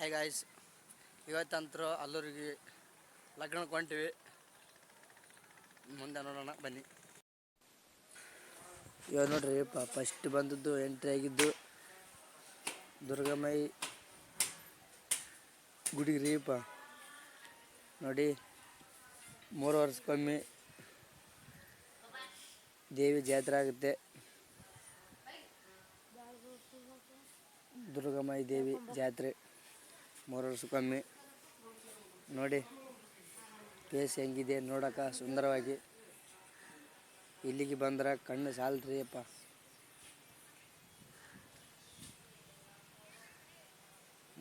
Hi guys, ಇವತ್ತಂತರೂ ಅಲ್ಲೂರಿಗೆ ಲಗ್ನಕ್ಕೆ ಹೊಂಟಿವಿ. ಮುಂದೆ ನೋಡೋಣ ಬನ್ನಿ. ಇವಾಗ ನೋಡ್ರಿ ಫಸ್ಟ್ ಬಂದದ್ದು ಎಂಟ್ರಿ ಆಗಿದ್ದು ದುರ್ಗಮ್ಮೈ ಗುಡಿಗೆ ರೀಪ್ಪ. ನೋಡಿ 3 ವರ್ಷಕ್ಕೊಮ್ಮೆ ದೇವಿ ಜಾತ್ರೆ ಆಗುತ್ತೆ. ದುರ್ಗಮ್ಮೈ ದೇವಿ ಜಾತ್ರೆ 3 ವರ್ಷಕ್ಕೊಮ್ಮೆ. ನೋಡಿ ಪ್ಲೇಸ್ ಹೆಂಗಿದೆ ನೋಡೋಕೆ ಸುಂದರವಾಗಿ. ಇಲ್ಲಿಗೆ ಬಂದ್ರೆ ಕಣ್ಣು ಸಾಲ್ರಿ ಅಪ್ಪ.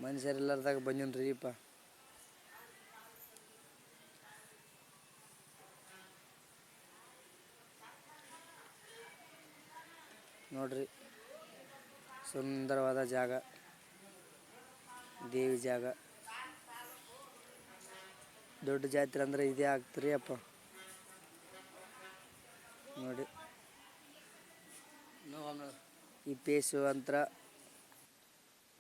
ಮನುಷ್ಯರೆಲ್ಲರದಾಗ ಬಂದಿನ್ರಿ ಅಪ್ಪ. ನೋಡ್ರಿ ಸುಂದರವಾದ ಜಾಗ, ದೇವಿ ಜಾಗ. ದೊಡ್ಡ ಜಾತ್ರೆ ಅಂದರೆ ಇದೇ ಆಗ್ತೀರಿ ಅಪ್ಪ. ನೋಡಿ ಈ ಪೇಸು ಅಂತ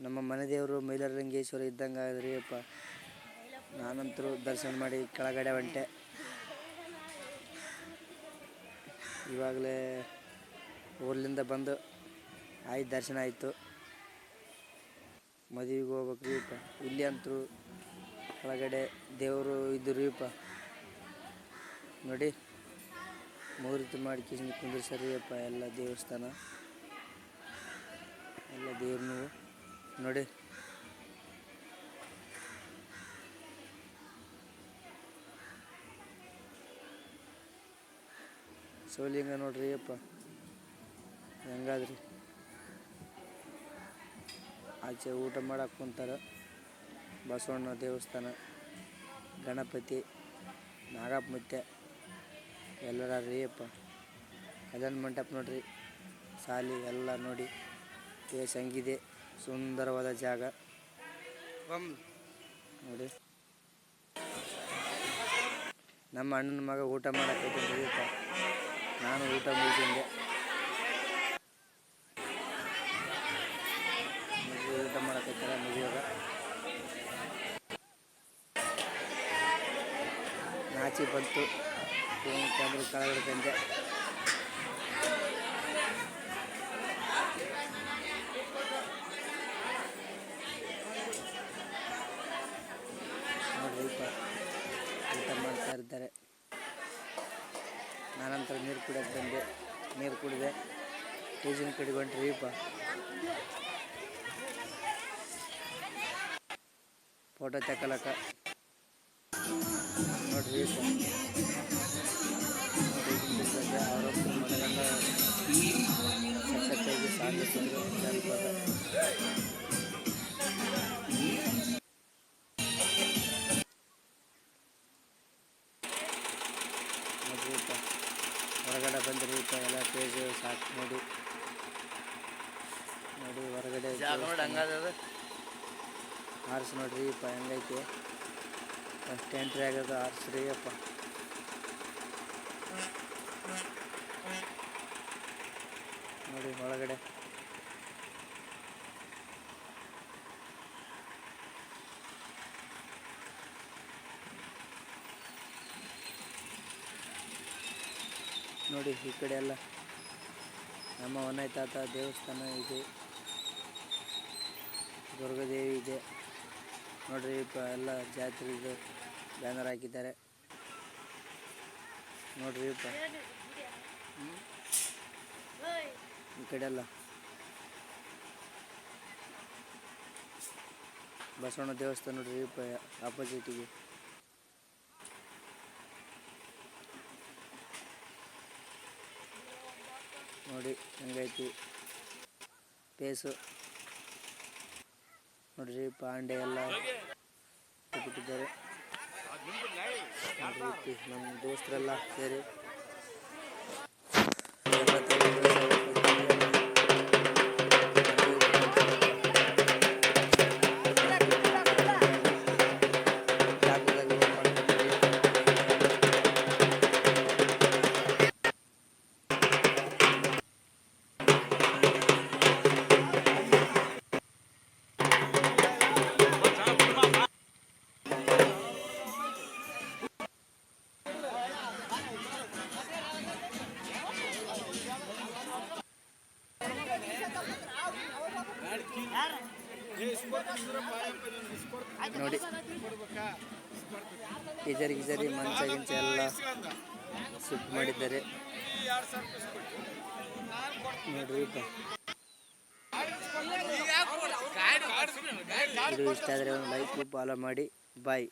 ನಮ್ಮ ಮನೆ ದೇವರು ಮೈಲಾರಲಿಂಗೇಶ್ವರ ಇದ್ದಂಗೆ ಆದ್ರಿ ಅಪ್ಪ. ನಾನಂತರೂ ದರ್ಶನ ಮಾಡಿ ಕೆಳಗಡೆ ಹೊಂಟೆ. ಇವಾಗಲೇ ಊರ್ಲಿಂದ ಬಂದು ದರ್ಶನ ಆಯಿತು. ಮದುವೆಗೆ ಹೋಗ್ಬೇಕ್ರಿ ಅಪ್ಪ. ಇಲ್ಲಿ ಅಂತೂ ಕೆಳಗಡೆ ದೇವರು ಇದ್ದು ಅಪ್ಪ. ನೋಡಿ ಮೂರ್ತಿ ಮಾಡಿ ಕಿಶನ್ ಕುಂದಿರ್ಸರಿ ಅಪ್ಪ. ಎಲ್ಲ ದೇವಸ್ಥಾನ, ಎಲ್ಲ ದೇವ್ರನ್ನು ನೋಡಿ. ಶಿವಲಿಂಗ ನೋಡ್ರಿ ಅಪ್ಪ ಹೆಂಗಾದ್ರಿ. ಆಚೆ ಊಟ ಮಾಡಕ್ಕೆ ಕುಂತಾರ. ಬಸವಣ್ಣ ದೇವಸ್ಥಾನ, ಗಣಪತಿ, ನಾಗಪ್ಪ ಮುತ್ತೆ ಎಲ್ಲರ ರೀ ಅಪ್ಪ. ಕಲ್ಯಾಣ ಮಂಟಪ ನೋಡ್ರಿ, ಸಾಲಿ ಎಲ್ಲ ನೋಡಿ. ಪ್ಲೇಸ್ ಹಂಗಿದೆ, ಸುಂದರವಾದ ಜಾಗ ನೋಡಿ. ನಮ್ಮ ಅಣ್ಣನ ಮಗ ಊಟ ಮಾಡಕ್ಕೆ ಅಪ್ಪ. ನಾನು ಊಟ ಮುಗಿಸಿದ್ದೆ. ಊಟ ಮಾಡಕತ್ತಾರ ಮದುವೆಗ. ನಾಚಿ ಬಂತು ಕ್ಯಾಮ್ರ ಕೆಳಗಡೆ ತಂದೆ. ನೋಡ್ರಿ ಊಟ ಮಾಡ್ತಾ ಇರ್ತಾರೆ. ನಾನಂತರ ನೀರು ಕುಡಿಯೋಕೆ ಬಂದೆ. ನೀರು ಕುಡಿದೆ. ಟೇಜಿನ ಕಡೆಗೆ ಹೊಂಟ್ರಿ ಅಪ್ಪ. ಫೋಟೋ ತಗೊಳಕ ನೋಡ್ರಿ ಅವರೊಬ್ಬರು ಮನೆಗಂಡ ಸಖತ್ತಾಗಿ ಸಾಗಿಸಿದ್ರು ಜಾನಪದ. ನೋಡ್ರಿ ಹೊರಗಡೆ ಬಂದ್ರಿ ಎಲ್ಲ ಪೇಜ್ ಸಾಕು ನೋಡಿ. ನೋಡಿ ಹೊರಗಡೆ ಆರ್ಸ್ ನೋಡ್ರಿ ಅಪ್ಪ ಹೆಂಗೈತಿ. ಫಸ್ಟ್ ಎಂಟ್ರಿ ಆಗೋದು ಆರ್ಸ್ರಿ ಅಪ್ಪ. ನೋಡಿ ಒಳಗಡೆ ನೋಡಿ. ಈ ಕಡೆ ಎಲ್ಲ ನಮ್ಮ ಹೊನ್ನೈ ತಾತ ದೇವಸ್ಥಾನ ಇದೆ, ದುರ್ಗಾದೇವಿ ಇದೆ ನೋಡ್ರಿ ಅಪ್ಪ. ಎಲ್ಲ ಜಾತ್ರೆ ಇದೆ, ಬ್ಯಾನರ್ ಹಾಕಿದ್ದಾರೆ ನೋಡ್ರಿ ಅಪ್ಪ. ಈ ಕಡೆ ಎಲ್ಲ ಬಸವಣ್ಣ ದೇವಸ್ಥಾನ ನೋಡ್ರಿ ಅಪ್ಪ ಆಪೋಸಿಟಿಗೆ. ನೋಡಿ ಹೆಂಗೈತಿ ಪೇಸು ನೋಡ್ರಿ. ಪಾಂಡೆ ಎಲ್ಲ ಬಿಟ್ಟಿದ್ದಾರೆ ನೋಡ್ರಿ. ನಮ್ಮ ದೋಸ್ತರೆಲ್ಲ ಸೇರಿ ನೋಡಿ ಗಿಜರಿ ಮಂಚ ಗಿಂಚ ಎಲ್ಲ ಶಿಫ್ಟ್ ಮಾಡಿದ್ದಾರೆ ನೋಡ್ರಿಪ್ಪ. ಇದು ಇಷ್ಟ ಆದರೆ ಒಂದು ಲೈಕ್ ಫಾಲೋ ಮಾಡಿ. ಬಾಯ್.